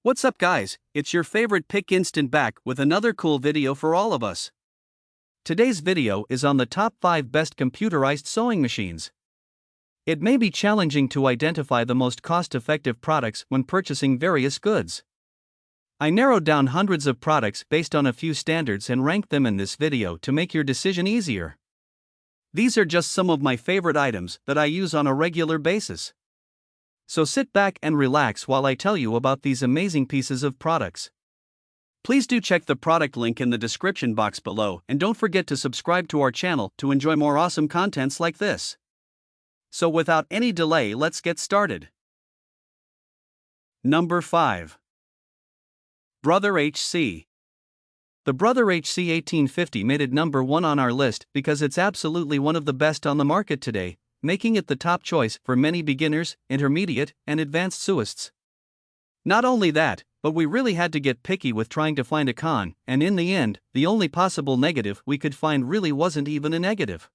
What's up guys, it's your favorite Pick Instant back with another cool video for all of us. Today's video is on the top 5 best computerized sewing machines. It may be challenging to identify the most cost-effective products when purchasing various goods. I narrowed down hundreds of products based on a few standards and ranked them in this video to make your decision easier. These are just some of my favorite items that I use on a regular basis. So sit back and relax while I tell you about these amazing pieces of products. Please do check the product link in the description box below and don't forget to subscribe to our channel to enjoy more awesome contents like this. So without any delay, let's get started. Number 5. Brother HC. The Brother HC 1850 made it number 1 on our list because it's absolutely one of the best on the market today, making it the top choice for many beginners, intermediate, and advanced sewists. Not only that, but we really had to get picky with trying to find a con, and in the end, the only possible negative we could find really wasn't even a negative.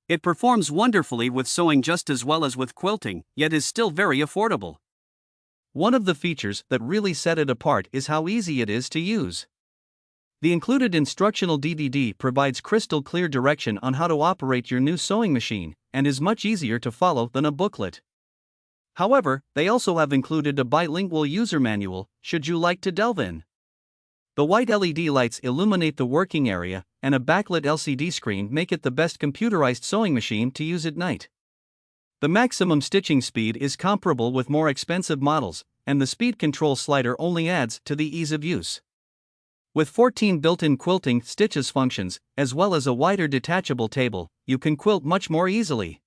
It performs wonderfully with sewing just as well as with quilting, yet is still very affordable. One of the features that really set it apart is how easy it is to use. The included instructional DVD provides crystal clear direction on how to operate your new sewing machine, and is much easier to follow than a booklet. However, they also have included a bilingual user manual, should you like to delve in. The white LED lights illuminate the working area, and a backlit LCD screen make it the best computerized sewing machine to use at night. The maximum stitching speed is comparable with more expensive models, and the speed control slider only adds to the ease of use. With 14 built-in quilting stitches functions, as well as a wider detachable table, you can quilt much more easily.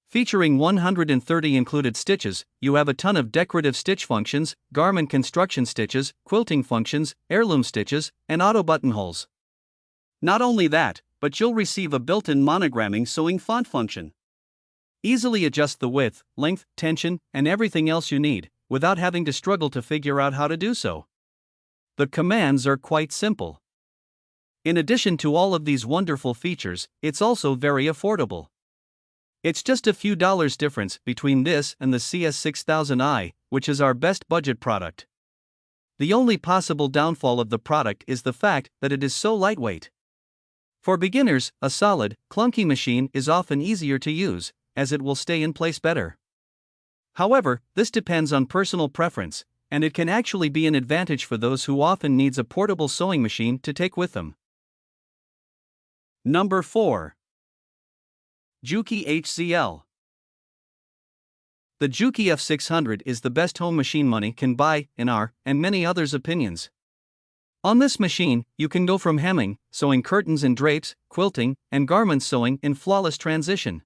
Featuring 130 included stitches, you have a ton of decorative stitch functions, garment construction stitches, quilting functions, heirloom stitches, and auto buttonholes. Not only that, but you'll receive a built-in monogramming sewing font function. Easily adjust the width, length, tension, and everything else you need, without having to struggle to figure out how to do so. The commands are quite simple. In addition to all of these wonderful features, it's also very affordable. It's just a few dollars difference between this and the CS6000i, which is our best budget product. The only possible downfall of the product is the fact that it is so lightweight. For beginners, a solid, clunky machine is often easier to use, as it will stay in place better. However, this depends on personal preference, and it can actually be an advantage for those who often needs a portable sewing machine to take with them. Number 4. Juki HCL. The Juki F600 is the best home machine money can buy, in our, and many others' opinions. On this machine, you can go from hemming, sewing curtains and drapes, quilting, and garment sewing in flawless transition.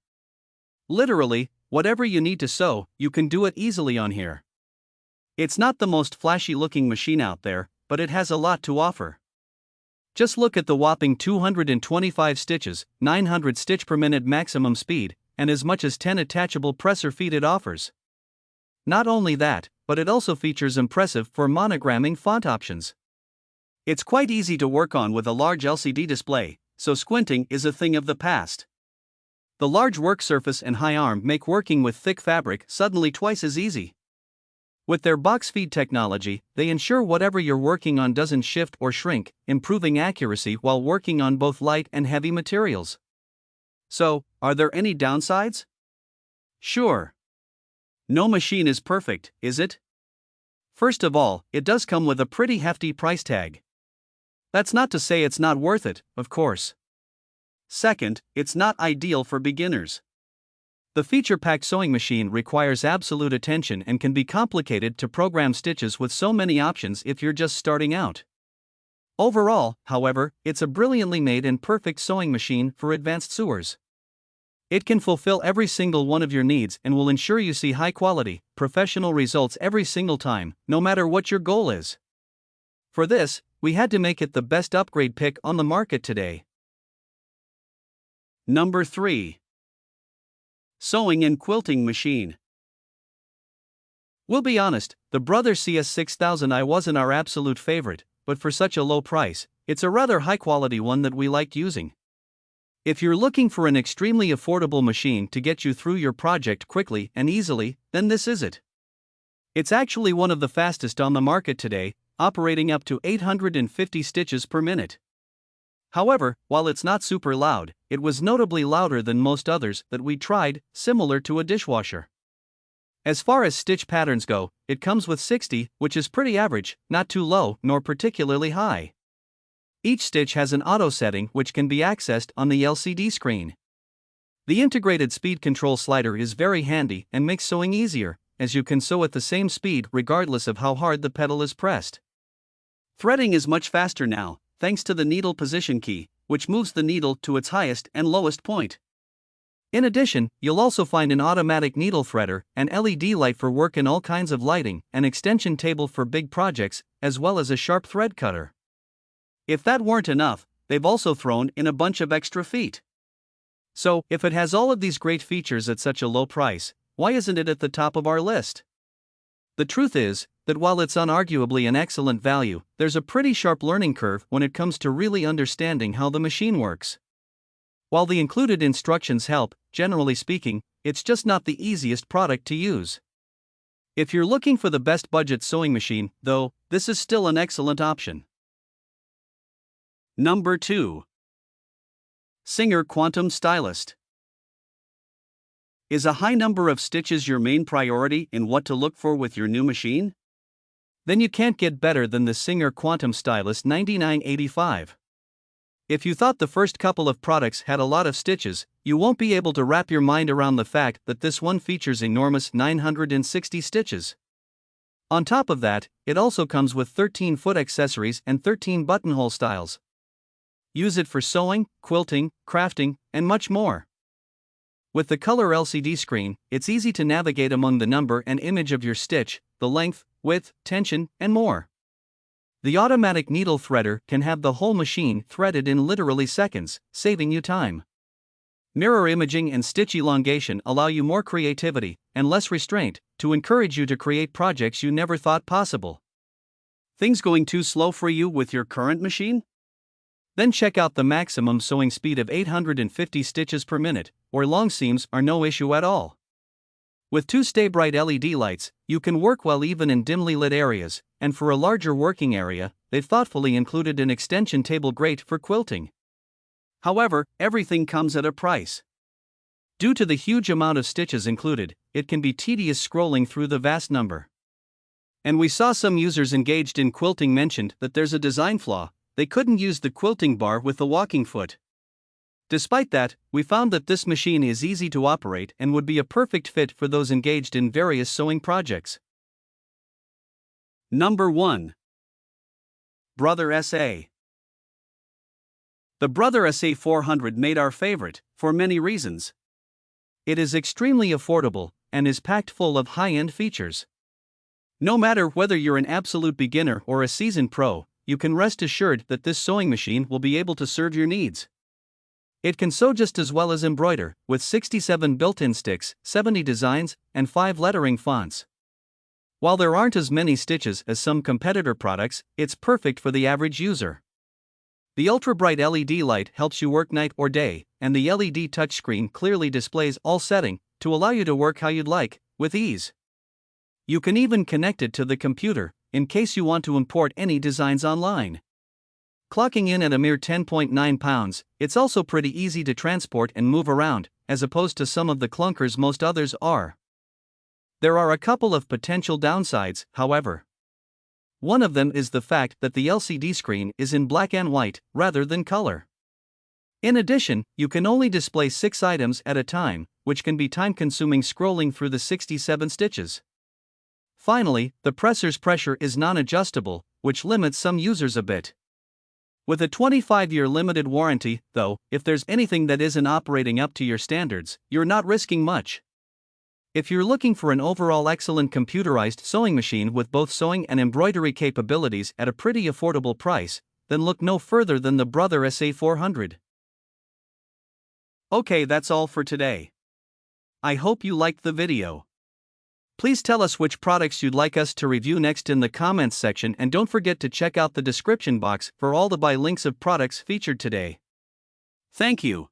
Literally, whatever you need to sew, you can do it easily on here. It's not the most flashy-looking machine out there, but it has a lot to offer. Just look at the whopping 225 stitches, 900 stitch per minute maximum speed, and as much as 10 attachable presser feet it offers. Not only that, but it also features impressive for monogramming font options. It's quite easy to work on with a large LCD display, so squinting is a thing of the past. The large work surface and high arm make working with thick fabric suddenly twice as easy. With their box feed technology, they ensure whatever you're working on doesn't shift or shrink, improving accuracy while working on both light and heavy materials. So, are there any downsides? Sure. No machine is perfect, is it? First of all, it does come with a pretty hefty price tag. That's not to say it's not worth it, of course. Second, it's not ideal for beginners. The feature-packed sewing machine requires absolute attention and can be complicated to program stitches with so many options if you're just starting out. Overall, however, it's a brilliantly made and perfect sewing machine for advanced sewers. It can fulfill every single one of your needs and will ensure you see high-quality, professional results every single time, no matter what your goal is. For this, we had to make it the best upgrade pick on the market today. Number 3. Sewing and quilting machine. We'll be honest, the Brother CS6000i wasn't our absolute favorite, but for such a low price, it's a rather high-quality one that we liked using. If you're looking for an extremely affordable machine to get you through your project quickly and easily, then this is it. It's actually one of the fastest on the market today, operating up to 850 stitches per minute. However, while it's not super loud, it was notably louder than most others that we tried, similar to a dishwasher. As far as stitch patterns go, it comes with 60, which is pretty average, not too low nor particularly high. Each stitch has an auto setting which can be accessed on the LCD screen. The integrated speed control slider is very handy and makes sewing easier, as you can sew at the same speed regardless of how hard the pedal is pressed. Threading is much faster now, thanks to the needle position key, which moves the needle to its highest and lowest point. In addition, you'll also find an automatic needle threader, an LED light for work in all kinds of lighting, an extension table for big projects, as well as a sharp thread cutter. If that weren't enough, they've also thrown in a bunch of extra feet. So, if it has all of these great features at such a low price, why isn't it at the top of our list? The truth is that while it's unarguably an excellent value, there's a pretty sharp learning curve when it comes to really understanding how the machine works. While the included instructions help, generally speaking, it's just not the easiest product to use. If you're looking for the best budget sewing machine, though, this is still an excellent option. Number 2. Singer Quantum Stylist. Is a high number of stitches your main priority in what to look for with your new machine? Then you can't get better than the Singer Quantum Stylist 9985. If you thought the first couple of products had a lot of stitches, you won't be able to wrap your mind around the fact that this one features enormous 960 stitches. On top of that, it also comes with 13-foot accessories and 13 buttonhole styles. Use it for sewing, quilting, crafting, and much more. With the color LCD screen, it's easy to navigate among the number and image of your stitch, the length, width, tension, and more. The automatic needle threader can have the whole machine threaded in literally seconds, saving you time. Mirror imaging and stitch elongation allow you more creativity and less restraint to encourage you to create projects you never thought possible. Things going too slow for you with your current machine? Then check out the maximum sewing speed of 850 stitches per minute, where long seams are no issue at all. With 2 Stay Bright LED lights, you can work well even in dimly lit areas, and for a larger working area, they've thoughtfully included an extension table great for quilting. However, everything comes at a price. Due to the huge amount of stitches included, it can be tedious scrolling through the vast number. And we saw some users engaged in quilting mentioned that there's a design flaw: they couldn't use the quilting bar with the walking foot. Despite that, we found that this machine is easy to operate and would be a perfect fit for those engaged in various sewing projects. Number 1. Brother SA. The Brother SA400 made our favorite, for many reasons. It is extremely affordable, and is packed full of high-end features. No matter whether you're an absolute beginner or a seasoned pro, you can rest assured that this sewing machine will be able to serve your needs. It can sew just as well as embroider, with 67 built-in sticks, 70 designs, and 5 lettering fonts. While there aren't as many stitches as some competitor products, it's perfect for the average user. The ultra-bright LED light helps you work night or day, and the LED touchscreen clearly displays all settings to allow you to work how you'd like, with ease. You can even connect it to the computer, in case you want to import any designs online. Clocking in at a mere 10.9 pounds, it's also pretty easy to transport and move around, as opposed to some of the clunkers most others are. There are a couple of potential downsides, however. One of them is the fact that the LCD screen is in black and white, rather than color. In addition, you can only display 6 items at a time, which can be time-consuming scrolling through the 67 stitches. Finally, the presser's pressure is non-adjustable, which limits some users a bit. With a 25-year limited warranty, though, if there's anything that isn't operating up to your standards, you're not risking much. If you're looking for an overall excellent computerized sewing machine with both sewing and embroidery capabilities at a pretty affordable price, then look no further than the Brother SA400. Okay, that's all for today. I hope you liked the video. Please tell us which products you'd like us to review next in the comments section, and don't forget to check out the description box for all the buy links of products featured today. Thank you.